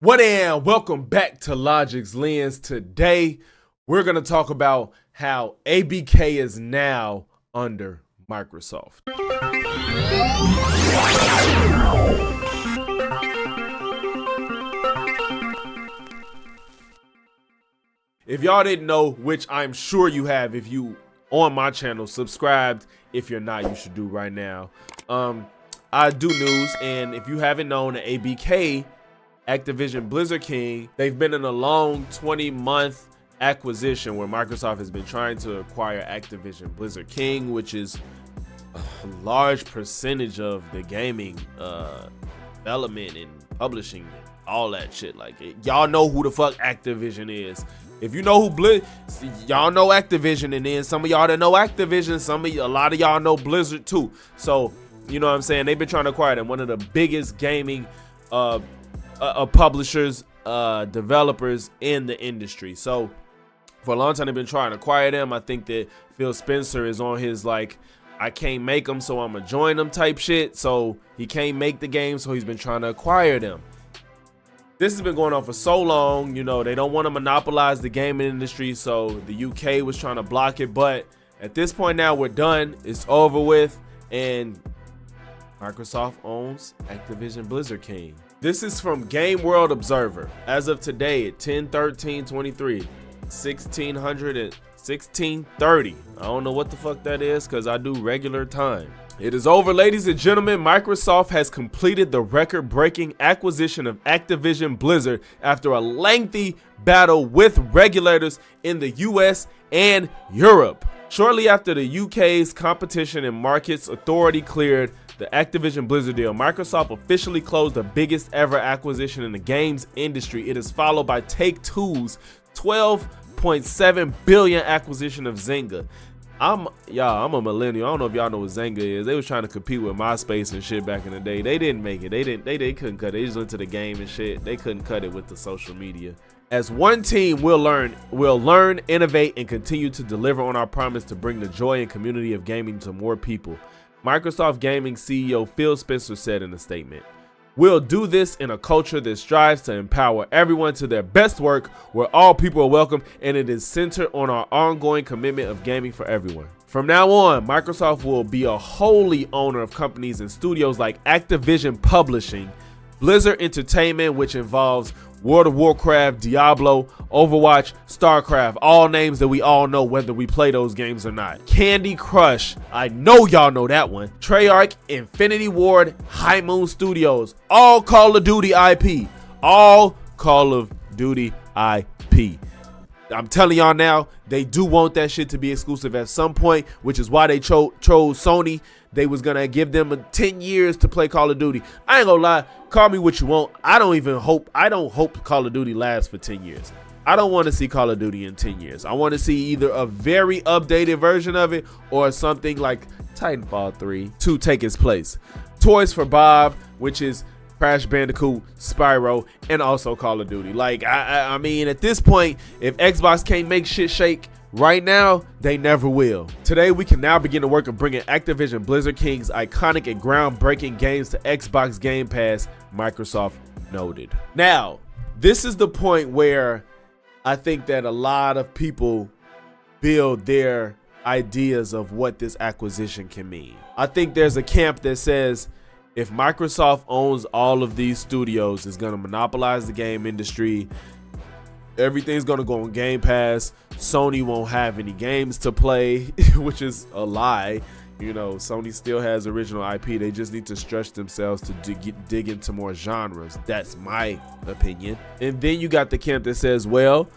What and welcome back to Logix Lens. Today, we're going to talk about how ABK is now under Microsoft. If y'all didn't know, which I'm sure you have if you on my channel, subscribed. If you're not, you should do right now. I do news, and if you haven't known, the ABK, Activision Blizzard King, they've been in a long 20-month acquisition where Microsoft has been trying to acquire Activision Blizzard King, which is a large percentage of the gaming development and publishing and all that shit. Like, y'all know who the fuck Activision is. If you know who y'all know Activision, and then some of y'all that know Activision, a lot of y'all know Blizzard too. So, you know what I'm saying? They've been trying to acquire them, one of the biggest gaming publishers, developers in the industry. So for a long time they've been trying to acquire them. I think that Phil Spencer is on his like, I can't make them, so I'm gonna join them type shit. So he can't make the game, so he's been trying to acquire them. This has been going on for so long. You know, they don't want to monopolize the gaming industry, so the UK was trying to block it. But at this point now, we're done. It's over with, and Microsoft owns Activision Blizzard King. This is from Game World Observer. As of today at 10/13/23, 1630. I don't know what the fuck that is because I do regular time. It is over, ladies and gentlemen. Microsoft has completed the record-breaking acquisition of Activision Blizzard after a lengthy battle with regulators in the US and Europe. Shortly after the UK's Competition and Markets Authority cleared the Activision Blizzard deal, Microsoft officially closed the biggest ever acquisition in the games industry. It is followed by Take-Two's $12.7 billion acquisition of Zynga. I'm a millennial. I don't know if y'all know what Zynga is. They was trying to compete with MySpace and shit back in the day. They didn't make it. They couldn't cut it. They just went to the game and shit. They couldn't cut it with the social media. As one team, we'll learn, innovate, and continue to deliver on our promise to bring the joy and community of gaming to more people, Microsoft Gaming CEO Phil Spencer said in a statement. We'll do this in a culture that strives to empower everyone to their best work, where all people are welcome, and it is centered on our ongoing commitment of gaming for everyone. From now on, Microsoft will be a wholly owner of companies and studios like Activision Publishing, Blizzard Entertainment, which involves World of Warcraft, Diablo, Overwatch, StarCraft, all names that we all know whether we play those games or not. Candy Crush, I know y'all know that one. Treyarch, Infinity Ward, High Moon Studios, all Call of Duty IP. All Call of Duty IP. I'm telling y'all now, they do want that shit to be exclusive at some point, which is why they chose Sony. They was gonna give them 10 years to play Call of Duty. I ain't gonna lie, call me what you want. I don't hope Call of Duty lasts for 10 years. I don't want to see Call of Duty in 10 years. I want to see either a very updated version of it or something like Titanfall 3 to take its place. Toys for Bob, which is Crash Bandicoot, Spyro, and also Call of Duty. Like, I mean, at this point, if Xbox can't make shit shake right now, they never will. Today, we can now begin the work of bringing Activision Blizzard King's iconic and groundbreaking games to Xbox Game Pass, Microsoft noted. Now, this is the point where I think that a lot of people build their ideas of what this acquisition can mean. I think there's a camp that says, if Microsoft owns all of these studios, it's going to monopolize the game industry. Everything's going to go on Game Pass. Sony won't have any games to play, which is a lie. You know, Sony still has original IP. They just need to stretch themselves to dig into more genres. That's my opinion. And then you got the camp that says, well,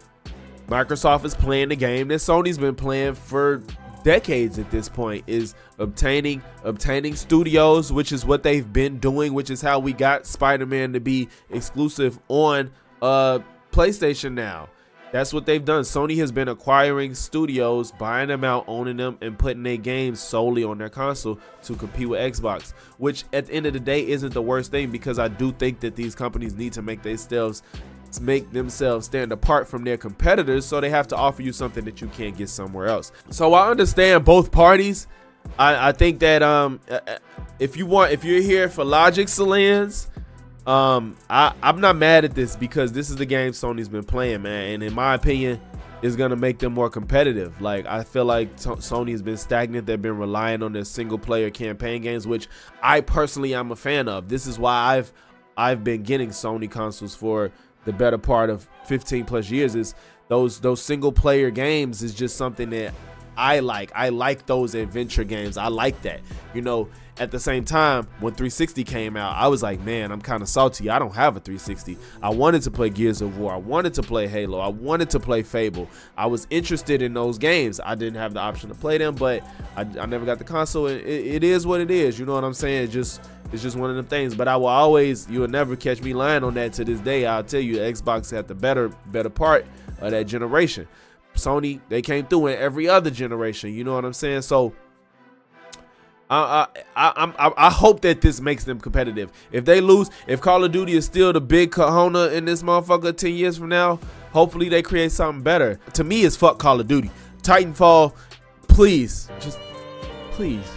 Microsoft is playing the game that Sony's been playing for decades at this point, is obtaining studios, which is what they've been doing, which is how we got Spider-Man to be exclusive on PlayStation now. That's what they've done. Sony has been acquiring studios, buying them out, owning them, and putting their games solely on their console to compete with Xbox, which at the end of the day isn't the worst thing, because I do think that these companies need to make themselves stand apart from their competitors, so they have to offer you something that you can't get somewhere else. So I understand both parties. I think that if you're here for Logix Lens, I'm not mad at this because this is the game Sony's been playing, man, and in my opinion, it's gonna make them more competitive. Like, I feel like Sony has been stagnant. They've been relying on their single player campaign games, which I personally am a fan of. This is why I've been getting Sony consoles for the better part of 15 plus years. Is those single player games is just something that I like. I like those adventure games. I like that. You know, at the same time, when 360 came out, I was like, man, I'm kind of salty. I don't have a 360. I wanted to play Gears of War. I wanted to play Halo. I wanted to play Fable. I was interested in those games. I didn't have the option to play them, but I never got the console. It is what it is. You know what I'm saying? It's just one of them things. But I will always, you will never catch me lying on that to this day. I'll tell you, Xbox had the better part of that generation. Sony, they came through in every other generation. You know what I'm saying? So I hope that this makes them competitive. If they lose, if Call of Duty is still the big kahuna in this motherfucker 10 years from now, hopefully they create something better. To me, it's fuck Call of Duty. Titanfall, please, just please.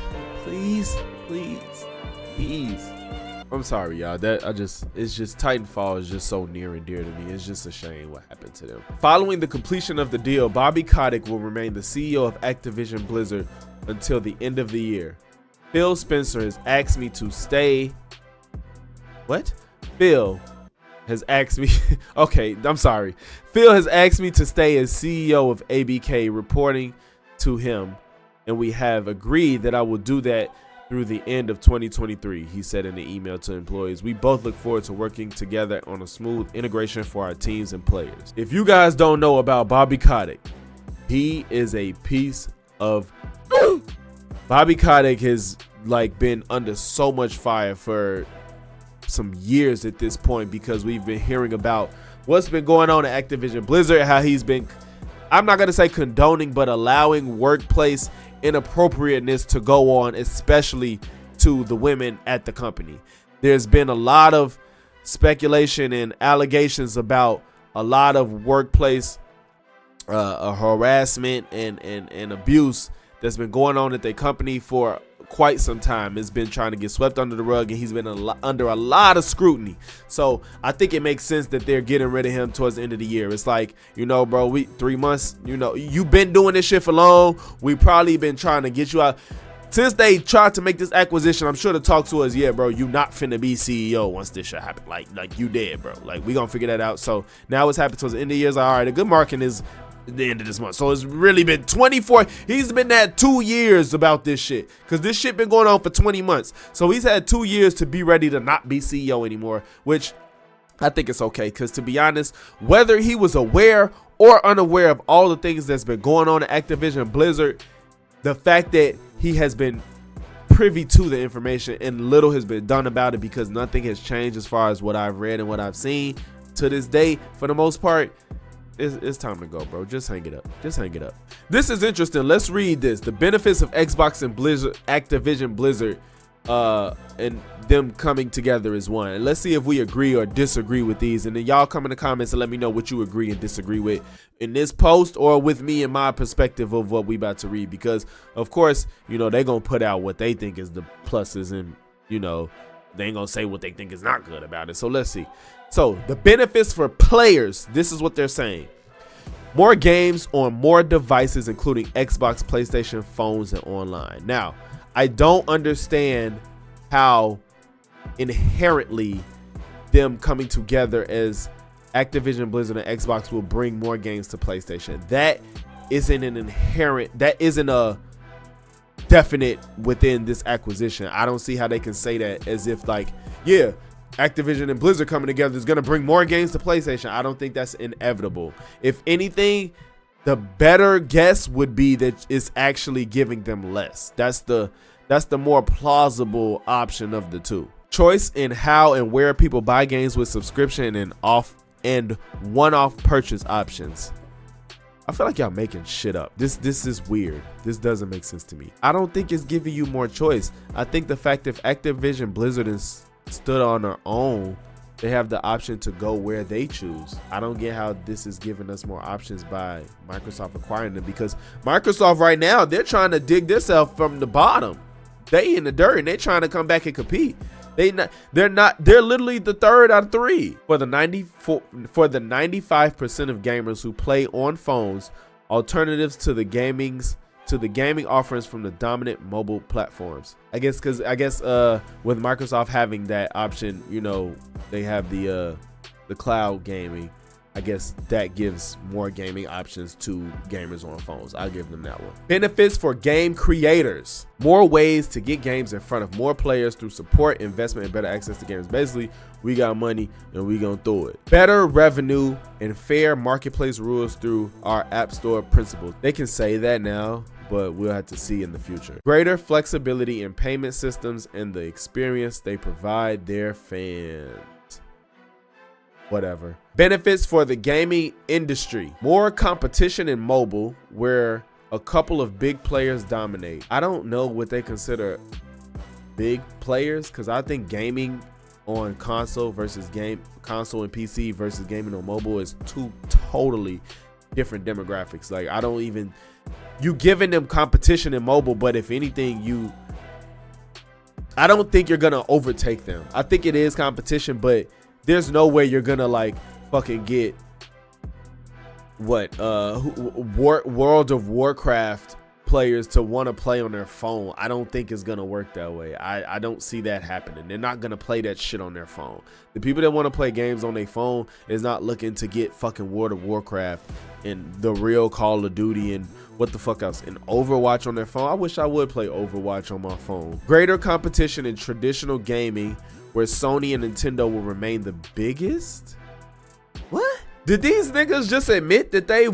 I'm sorry, y'all. It's just Titanfall is just so near and dear to me. It's just a shame what happened to them. Following the completion of the deal, Bobby Kotick will remain the CEO of Activision Blizzard until the end of the year. Phil Spencer has asked me to stay. What? Phil has asked me. Okay, I'm sorry. Phil has asked me to stay as CEO of ABK, reporting to him, and we have agreed that I will do that through the end of 2023, he said in the email to employees. We both look forward to working together on a smooth integration for our teams and players. If you guys don't know about Bobby Kotick, he is a piece of Bobby Kotick has like been under so much fire for some years at this point, because we've been hearing about what's been going on at Activision Blizzard, how he's been, I'm not going to say condoning, but allowing workplace inappropriateness to go on, especially to the women at the company. There's been a lot of speculation and allegations about a lot of workplace harassment and abuse that's been going on at their company for quite some time. It's been trying to get swept under the rug, and he's been under a lot of scrutiny. So I think it makes sense that they're getting rid of him towards the end of the year. It's like, you know, bro, 3 months, you know, you've been doing this shit for long. We probably been trying to get you out. Since they tried to make this acquisition, I'm sure the talk to us, yeah, bro, you not finna be CEO once this shit happen. Like you dead, bro. Like, we gonna figure that out. So now what's happened towards the end of the year is like, all right, a good marking is the end of this month. So it's really been 24. He's been at 2 years about this shit, because this shit been going on for 20 months. So he's had 2 years to be ready to not be CEO anymore, which I think it's okay, because to be honest, whether he was aware or unaware of all the things that's been going on at Activision Blizzard, the fact that he has been privy to the information and little has been done about it, because nothing has changed as far as what I've read and what I've seen to this day, for the most part, it's time to go, bro. Just hang it up. Just hang it up. This is interesting. Let's read this. The benefits of Xbox and Blizzard, Activision Blizzard, and them coming together is one. And let's see if we agree or disagree with these. And then y'all come in the comments and let me know what you agree and disagree with in this post, or with me and my perspective of what we about to read. Because of course, you know, they're gonna put out what they think is the pluses, and you know, they ain't gonna say what they think is not good about it. So let's see. So the benefits for players, this is what they're saying. More games on more devices, including Xbox, PlayStation, phones, and online. Now, I don't understand how inherently them coming together as Activision Blizzard and Xbox will bring more games to PlayStation. That isn't an inherent, that isn't a definite within this acquisition. I don't see how they can say that as if like, yeah, Activision and Blizzard coming together is going to bring more games to PlayStation. I don't think that's inevitable. If anything, the better guess would be that it's actually giving them less. That's the more plausible option of the two. Choice in how and where people buy games with subscription and one-off purchase options. I feel like y'all making shit up. This is weird. This doesn't make sense to me. I don't think it's giving you more choice. I think the fact if Activision Blizzard is stood on their own, they have the option to go where they choose. I don't get how this is giving us more options by Microsoft acquiring them, because Microsoft right now, they're trying to dig themselves from the bottom. They in the dirt and they're trying to come back and compete. They're literally the third out of three. For the 95% of gamers who play on phones, alternatives to the gaming offerings from the dominant mobile platforms. I guess with Microsoft having that option, you know, they have the cloud gaming. I guess that gives more gaming options to gamers on phones. I'll give them that one. Benefits for game creators. More ways to get games in front of more players through support, investment, and better access to games. Basically, we got money and we gonna throw it. Better revenue and fair marketplace rules through our App Store principles. They can say that now, but we'll have to see in the future. Greater flexibility in payment systems and the experience they provide their fans. Whatever. Benefits for the gaming industry. More competition in mobile where a couple of big players dominate. I don't know what they consider big players, because I think gaming on console and PC versus gaming on mobile is two totally different demographics. Like, you giving them competition in mobile, but if anything, I don't think you're gonna overtake them. I think it is competition, but there's no way you're gonna like fucking get World of Warcraft players to want to play on their phone. I don't think it's gonna work that way. I don't see that happening. They're not gonna play that shit on their phone. The people that want to play games on their phone is not looking to get fucking World of Warcraft and the real Call of Duty and what the fuck else, and Overwatch on their phone. I wish I would play Overwatch on my phone. Greater competition in traditional gaming, where Sony and Nintendo will remain the biggest. What? Did these niggas just admit that they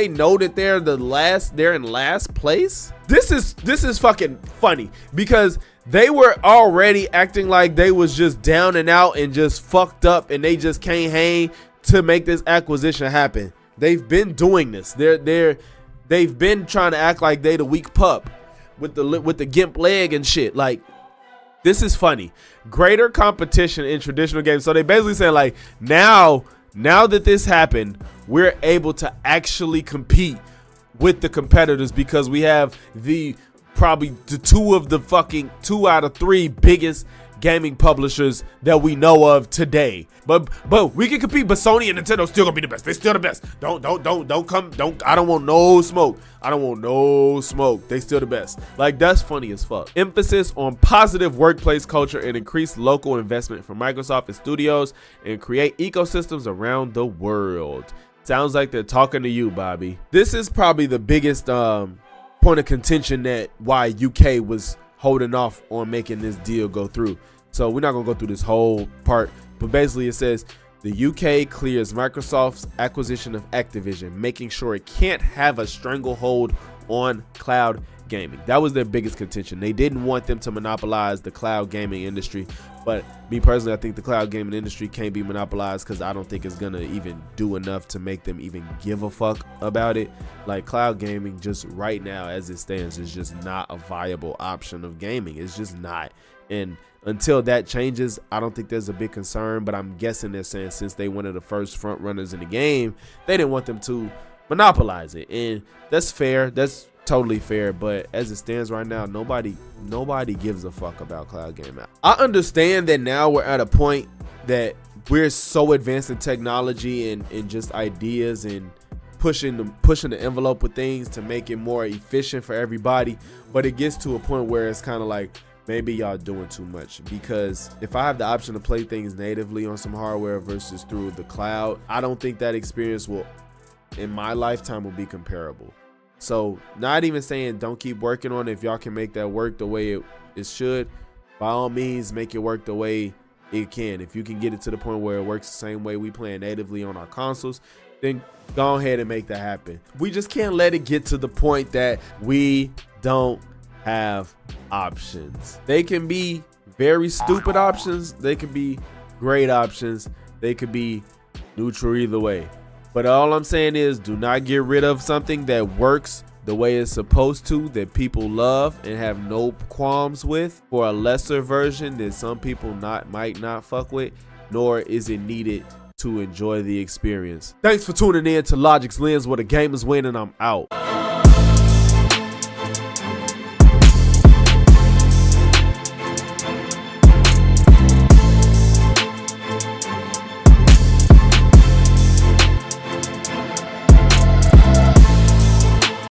know that they're in last place? This is fucking funny, because they were already acting like they was just down and out and just fucked up and they just can't hang to make this acquisition happen. They've been doing this. They've been trying to act like they the weak pup with the gimp leg and shit. Like, this is funny. Greater competition in traditional games. So they basically saying like, now that this happened, we're able to actually compete with the competitors, because we have probably the two out of three biggest gaming publishers that we know of today. But we can compete, but Sony and Nintendo still gonna be the best. They still the best. Don't I don't want no smoke. They still the best. Like, that's funny as fuck. Emphasis on positive workplace culture and increased local investment from Microsoft and studios, and create ecosystems around the world. Sounds like they're talking to you, Bobby. This is probably the biggest point of contention that why UK was holding off on making this deal go through. So we're not gonna go through this whole part, but basically it says the UK clears Microsoft's acquisition of Activision, making sure it can't have a stranglehold on cloud gaming. That was their biggest contention. They didn't want them to monopolize the cloud gaming industry, but me personally, I think the cloud gaming industry can't be monopolized, because I don't think it's gonna even do enough to make them even give a fuck about it. Like, cloud gaming just right now as it stands is just not a viable option of gaming. It's just not. And until that changes, I don't think there's a big concern, but I'm guessing they're saying since they one of the first front runners in the game, they didn't want them to monopolize it. And that's fair. That's totally fair, but as it stands right now, nobody gives a fuck about cloud gaming. I understand that now we're at a point that we're so advanced in technology and just ideas and pushing the envelope with things to make it more efficient for everybody, but it gets to a point where it's kind of like, maybe y'all doing too much. Because if I have the option to play things natively on some hardware versus through the cloud, I don't think that experience in my lifetime will be comparable. So, not even saying don't keep working on it. If y'all can make that work the way it should, by all means, make it work the way it can. If you can get it to the point where it works the same way we play natively on our consoles, then go ahead and make that happen. We just can't let it get to the point that we don't have options. They can be very stupid options. They can be great options. They could be neutral either way. But all I'm saying is, do not get rid of something that works the way it's supposed to, that people love and have no qualms with, for a lesser version that some people might not fuck with, nor is it needed to enjoy the experience. Thanks for tuning in to Logix Lens, where the gamers win, and I'm out.